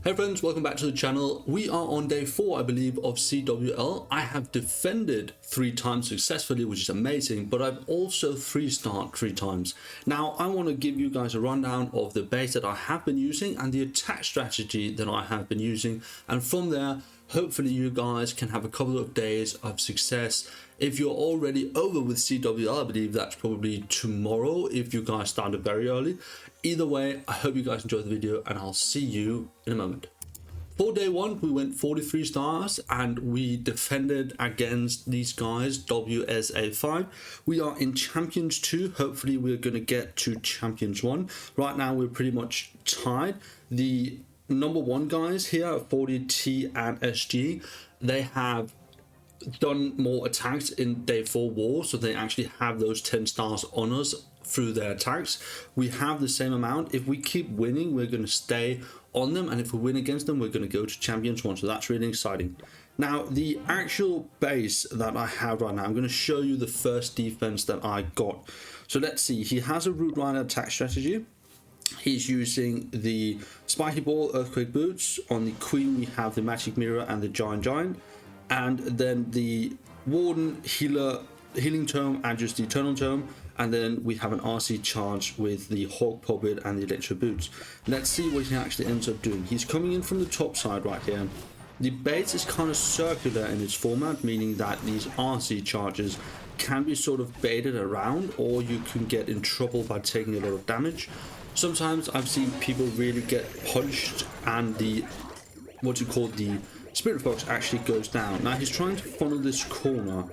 Hey friends, welcome back to the channel. We are on day 4, I believe, of CWL. I have defended 3 times successfully, which is amazing, but I've also 3-starred 3 times. Now, I want to give you guys a rundown of the base that I have been using and the attack strategy that I have been using. And from there, hopefully you guys can have a couple of days of success. If you're already over with CWL, I believe that's probably tomorrow if you guys started very early. Either way, I hope you guys enjoyed the video and I'll see you in a moment. For day 1, we went 43 stars and we defended against these guys, WSA5. We are in Champions 2. Hopefully we're going to get to Champions 1. Right now we're pretty much tied. The number 1 guys here, 40T and SG, they have done more attacks in day 4 war, so they actually have those 10 stars on us through their attacks. We have the same amount. If we keep winning, we're going to stay on them, and if we win against them, we're going to go to Champions 1, so that's really exciting. Now, the actual base that I have right now, I'm going to show you the first defense that I got. So let's see, he has a Root Rider attack strategy. He's using the Spiky Ball, Earthquake Boots. On the Queen, we have the Magic Mirror and the Giant. And then the Warden, Healing Tome, and just the Eternal Tome. And then we have an RC charge with the Hawk Puppet and the Electro Boots. Let's see what he actually ends up doing. He's coming in from the top side right here. The base is kind of circular in its format, meaning that these RC charges can be sort of baited around, or you can get in trouble by taking a lot of damage. Sometimes I've seen people really get punched and the, the Spirit Fox actually goes down. Now he's trying to funnel this corner.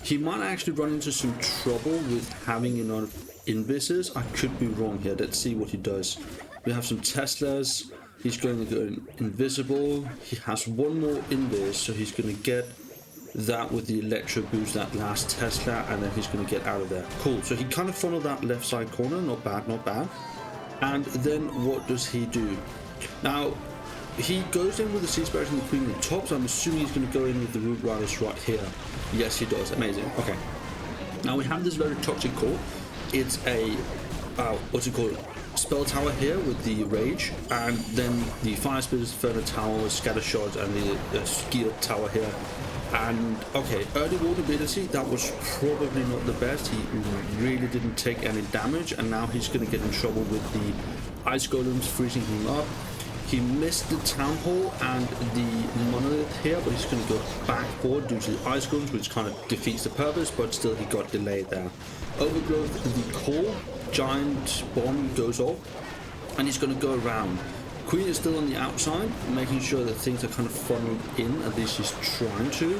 He might actually run into some trouble with having enough invises. I could be wrong here. Let's see what he does. We have some Teslas. He's going to go invisible. He has one more invis, so he's going to get that with the Electro Boost, that last Tesla, and then he's going to get out of there. Cool. So he kind of funneled that left side corner. Not bad, not bad. And then what does he do? Now, he goes in with the Sea Sparrows and the Queen in the top, so I'm assuming he's going to go in with the Root Riders right here. Yes, he does. Amazing. Okay. Now we have this very toxic core. It's a, spell tower here with the Rage, and then the Fire Spirit, Inferno Tower, Scatter Shot, and the Skill Tower here. And, okay, early ward ability, that was probably not the best. He really didn't take any damage, and now he's going to get in trouble with the Ice Golems freezing him up. He missed the Town Hall and the Monolith here, but he's going to go back forward due to the Ice Golems, which kind of defeats the purpose, but still he got delayed there. Overgrowth, the core, Giant Bomb goes off, and he's going to go around. Queen is still on the outside, making sure that things are kind of funneled in, at least she's trying to.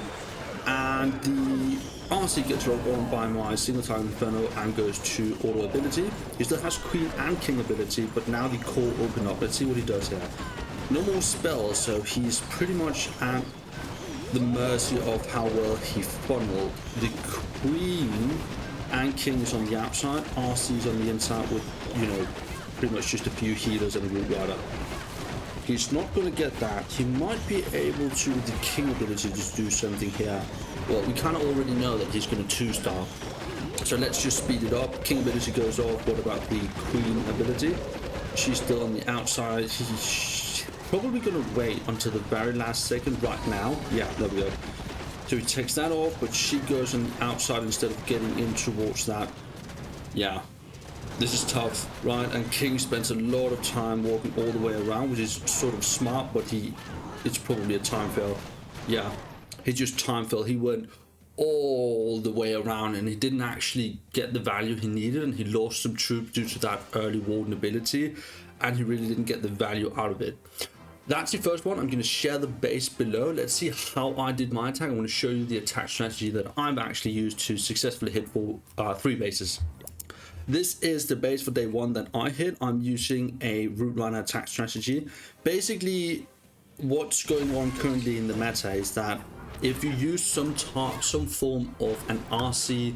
And the RC gets rolled on by my single time Inferno and goes to auto ability. He still has Queen and King ability, but now the core open up. Let's see what he does here. No more spells, so he's pretty much at the mercy of how well he funneled. The Queen and King is on the outside, RC is on the inside with, pretty much just a few healers and a Root Rider. He's not going to get that. He might be able to, with the King ability, to do something here. Well, we kind of already know that he's going to 2-star. So let's just speed it up. King ability goes off. What about the Queen ability? She's still on the outside. He's probably going to wait until the very last second right now. Yeah, there we go. So he takes that off, but she goes on the outside instead of getting in towards that. Yeah. This is tough, right? And King spends a lot of time walking all the way around, which is sort of smart, but it's probably a time fail. Yeah, he just time failed. He went all the way around and he didn't actually get the value he needed, and he lost some troops due to that early Warden ability, and he really didn't get the value out of it. That's the first one. I'm going to share the base below. Let's see how I did my attack. I'm going to show you the attack strategy that I've actually used to successfully hit for 3 bases. This is the base for day 1 that I hit. I'm using a Root Rider attack strategy. Basically, what's going on currently in the meta is that if you use some form of an RC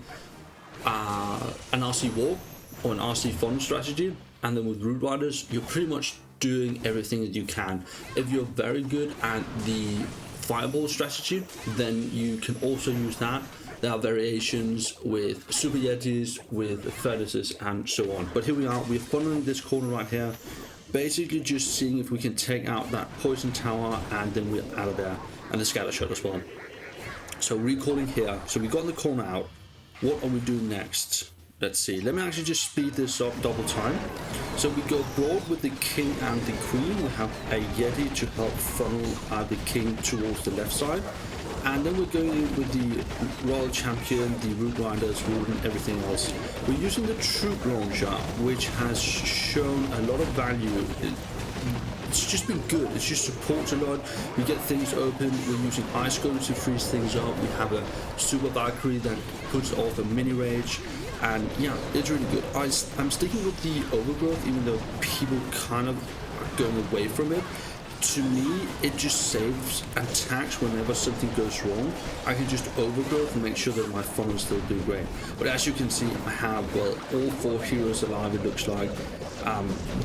walk or an RC funnel strategy, and then with Root Riders, you're pretty much doing everything that you can. If you're very good at the Fireball strategy, then you can also use that. There are variations with Super Yetis, with Furnaces, and so on. But here we are, we're funneling this corner right here. basically just seeing if we can take out that poison tower, and then we're out of there, and the scatter shot as well. So recalling here, so we got the corner out. What are we doing next? Let's see, let me actually just speed this up double time. So we go broad with the king and the queen. We have a Yeti to help funnel the king towards the left side. And then we're going in with the Royal Champion, the Root Riders, Root and everything else. We're using the Troop Launcher, which has shown a lot of value. It's just been good. It's just supports a lot. We get things open. We're using Ice Golem to freeze things up. We have a Super Valkyrie that puts off a mini rage. And yeah, it's really good. I'm sticking with the Overgrowth, even though people kind of are going away from it. To me, it just saves attacks whenever something goes wrong. I can just Overgrowth and make sure that my funnel is still doing great. But as you can see, I have, well, all 4 heroes alive, it looks like.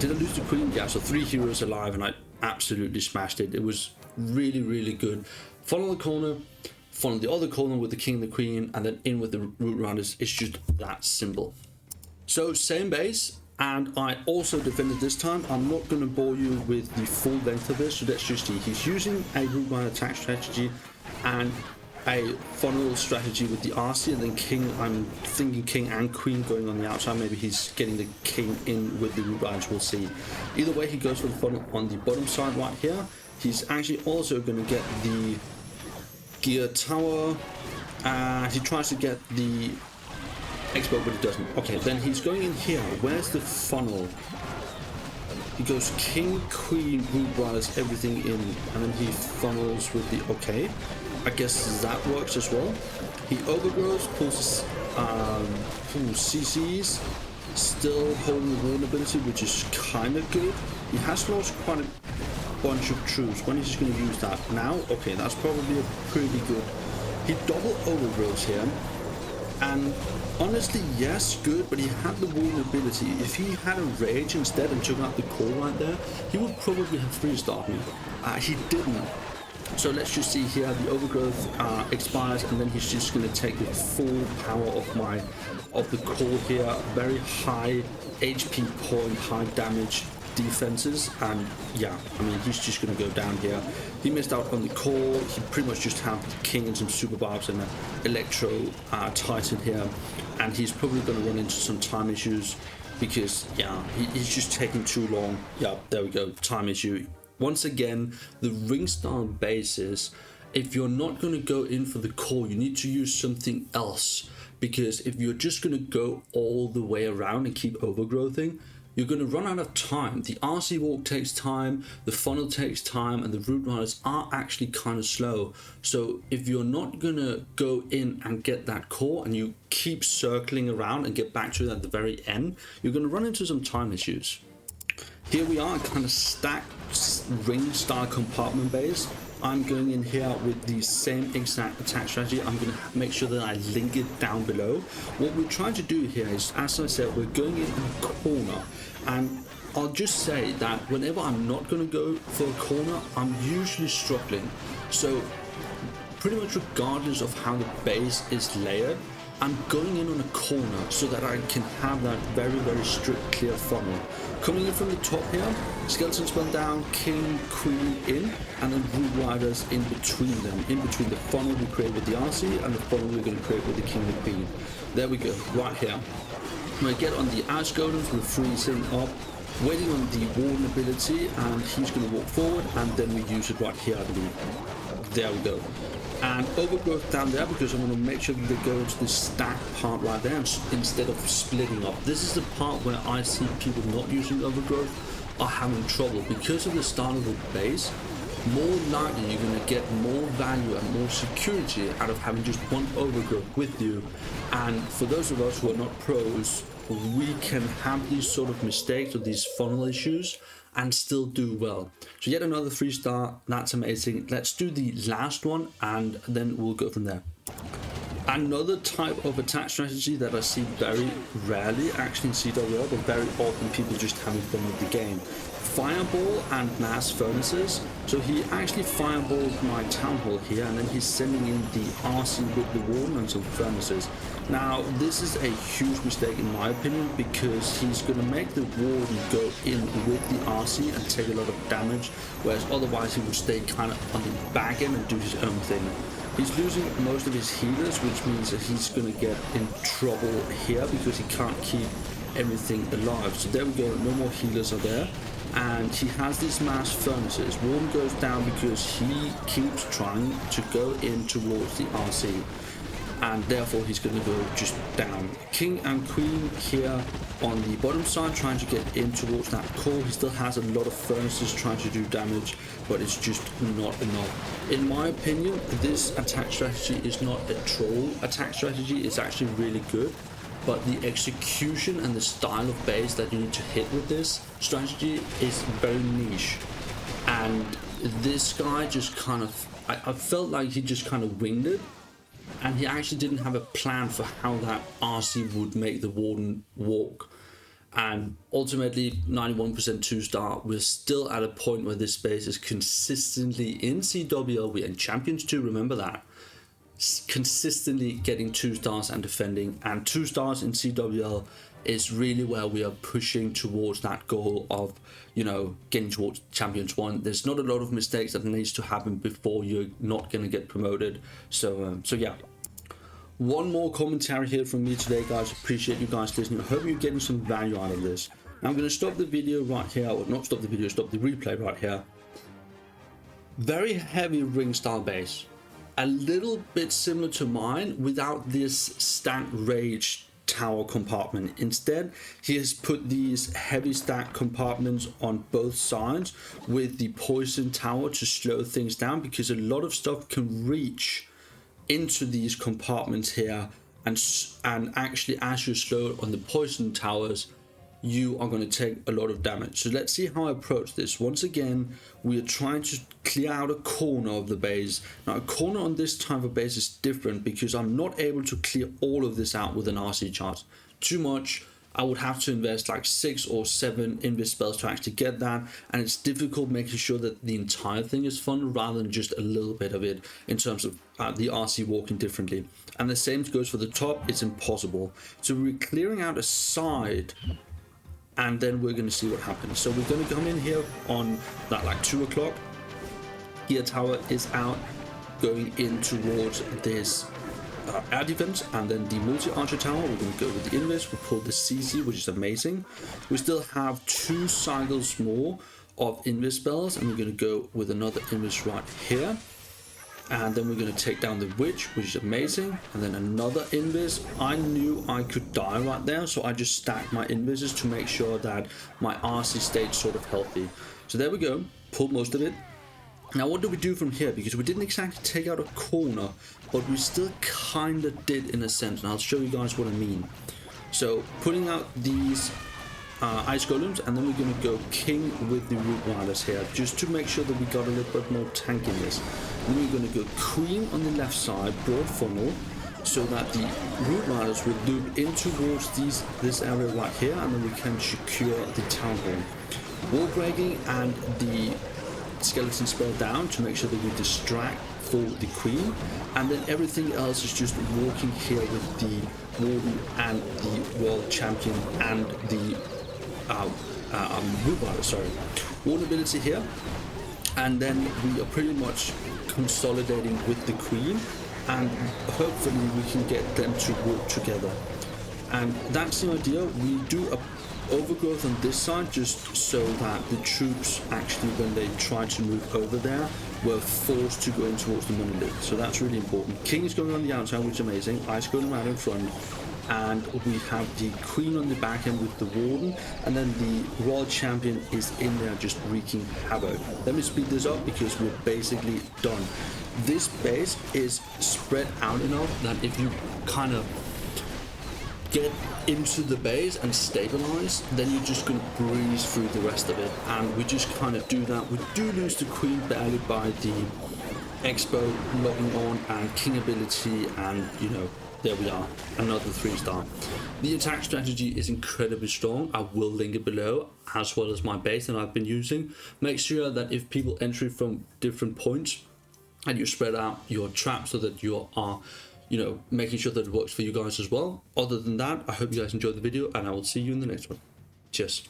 Did I lose the queen? Yeah, so 3 heroes alive, and I absolutely smashed it. It was really, really good. Follow the corner, follow the other corner with the king and the queen, and then in with the Root Riders. It's just that simple. So same base, and I also defended this time. I'm not going to bore you with the full length of this, so let's just see. He's using a Root Rider attack strategy and a funnel strategy with the RC, and then king. I'm thinking king and queen going on the outside. Maybe he's getting the king in with the Root Riders, we'll see. Either way, he goes for the funnel on the bottom side right here. He's actually also going to get the gear tower, and he tries to get the X-Bow, but he doesn't. Okay, then he's going in here. Where's the funnel? He goes king, queen, Root Riders, everything in, and then he funnels with the, okay, I guess that works as well. He overgrows, pulls CCs, still holding the vulnerability, which is kind of good. He has lost quite a bunch of troops. When is he going to use that? Now? Okay, that's probably a pretty good. He double overgrows here, and honestly, yes, good, but he had the vulnerability. If he had a rage instead and took out the core right there, he would probably have freeze-started me. He didn't. So let's just see here, the overgrowth expires, and then he's just going to take the full power of the core here. Very high HP point, high damage defenses, and yeah, I mean, he's just going to go down here. He missed out on the core. He pretty much just had the king and some super barbs and an electro titan here, and he's probably going to run into some time issues because yeah, he's just taking too long. Yeah, there we go, time issue. Once again, the ring style basis, if you're not going to go in for the core, you need to use something else, because if you're just going to go all the way around and keep overgrowthing, you're going to run out of time. The RC walk takes time, the funnel takes time, and the Root Riders are actually kind of slow. So if you're not going to go in and get that core and you keep circling around and get back to it at the very end, you're going to run into some time issues. Here we are, kind of stacked ring style compartment base. I'm going in here with the same exact attack strategy. I'm going to make sure that I link it down below. What we're trying to do here is, as I said, we're going in a corner, and I'll just say that whenever I'm not going to go for a corner, I'm usually struggling. So pretty much regardless of how the base is layered, I'm going in on a corner so that I can have that very, very strict clear funnel. Coming in from the top here, Skeleton Spell down, King, Queen in, and then Root Riders in between them. In between the funnel we create with the RC and the funnel we're going to create with the King and Queen. There we go, right here. When I get on the Ice Golems, we're freezing up, waiting on the vulnerability, and he's going to walk forward, and then we use it right here, I believe. There we go. And overgrowth down there, because I want to make sure that they go into the stack part right there instead of splitting up. This is the part where I see people not using overgrowth are having trouble because of the start of the base. More likely you're going to get more value and more security out of having just one overgrowth with you. And for those of us who are not pros, we can have these sort of mistakes or these funnel issues and still do well. So yet another 3-star, that's amazing. Let's do the last one and then we'll go from there. Another type of attack strategy that I see very rarely actually in CWL, but very often people just having fun with the game. Fireball and mass furnaces. So he actually fireballed my town hall here, and then he's sending in the RC with the wall and some furnaces. Now, this is a huge mistake in my opinion, because he's going to make the Warden go in with the RC and take a lot of damage, whereas otherwise he would stay kind of on the back end and do his own thing. He's losing most of his healers, which means that he's going to get in trouble here because he can't keep everything alive. So there we go, no more healers are there. And he has these mass furnaces. Warden goes down because he keeps trying to go in towards the RC. And therefore he's going to go just down. King and Queen here on the bottom side trying to get in towards that core. He still has a lot of furnaces trying to do damage, but it's just not enough. In my opinion, this attack strategy is not a troll attack strategy. It's actually really good, but the execution and the style of base that you need to hit with this strategy is very niche. And this guy just kind of, I felt like he just kind of winged it. And he actually didn't have a plan for how that RC would make the Warden walk. And ultimately, 91% 2-star, we're still at a point where this base is consistently in CWL. We're in Champions 2, remember that. Consistently getting 2 stars and defending. And 2 stars in CWL is really where we are pushing towards that goal of, you know, getting towards Champions 1. There's not a lot of mistakes that needs to happen before you're not going to get promoted. So yeah. One more commentary here from me today, guys. Appreciate you guys listening. I hope you're getting some value out of this. Now I'm going to stop the video right here, or not stop the video, stop the replay right here. Very heavy ring style base. A little bit similar to mine without this stacked rage tower compartment. Instead, he has put these heavy stack compartments on both sides with the poison tower to slow things down, because a lot of stuff can reach into these compartments here, and actually as you slow on the poison towers, you are going to take a lot of damage. So let's see how I approach this. Once again, we are trying to clear out a corner of the base. Now a corner on this type of base is different because I'm not able to clear all of this out with an RC charge. Too much. I would have to invest like 6 or 7 invis spells to actually get that, and it's difficult making sure that the entire thing is fun rather than just a little bit of it in terms of the RC walking differently. And the same goes for the top. It's impossible. So we're clearing out a side, and then we're going to see what happens. So we're going to come in here on that like 2 o'clock. Gear tower is out, going in towards this air defense, and then the multi-archer tower. We're going to go with the invis. We pull the CC, which is amazing. We still have 2 cycles more of invis spells, and we're going to go with another invis right here. And then we're going to take down the witch, which is amazing, and then another invis. I knew I could die right there, so I just stacked my invises to make sure that my RC stayed sort of healthy. So there we go, pulled most of it. Now what do we do from here? Because we didn't exactly take out a corner, but we still kind of did in a sense, and I'll show you guys what I mean. So putting out these ice golems, and then we're going to go king with the root riders here, just to make sure that we got a little bit more tankiness. Then we're going to go queen on the left side, broad funnel, so that the root riders will loop in towards this area right here, and then we can secure the town hall. Wall breaking and the skeleton spell down to make sure that we distract for the queen, and then everything else is just walking here with the warden and the world champion and the root rider, sorry, warden ability here, and then we are pretty much consolidating with the queen, and hopefully we can get them to work together. And that's the idea. We do a overgrowth on this side just so that the troops actually, when they try to move over there, were forced to go in towards the monolith. So that's really important. King is going on the outside, which is amazing. Ice going right in front, and we have the queen on the back end with the warden, and then the world champion is in there just wreaking havoc. Let me speed this up because we're basically done. This base is spread out enough that if you kind of get into the base and stabilize, then you're just going to breeze through the rest of it, and we just kind of do that. We do lose the queen barely by the expo logging on and king ability, and you know, there we are, another 3-star. The attack strategy is incredibly strong. I will link it below, as well as my base that I've been using. Make sure that if people enter from different points and you spread out your traps so that you are you know, making sure that it works for you guys as well. Other than that, I hope you guys enjoyed the video, and I will see you in the next one. Cheers.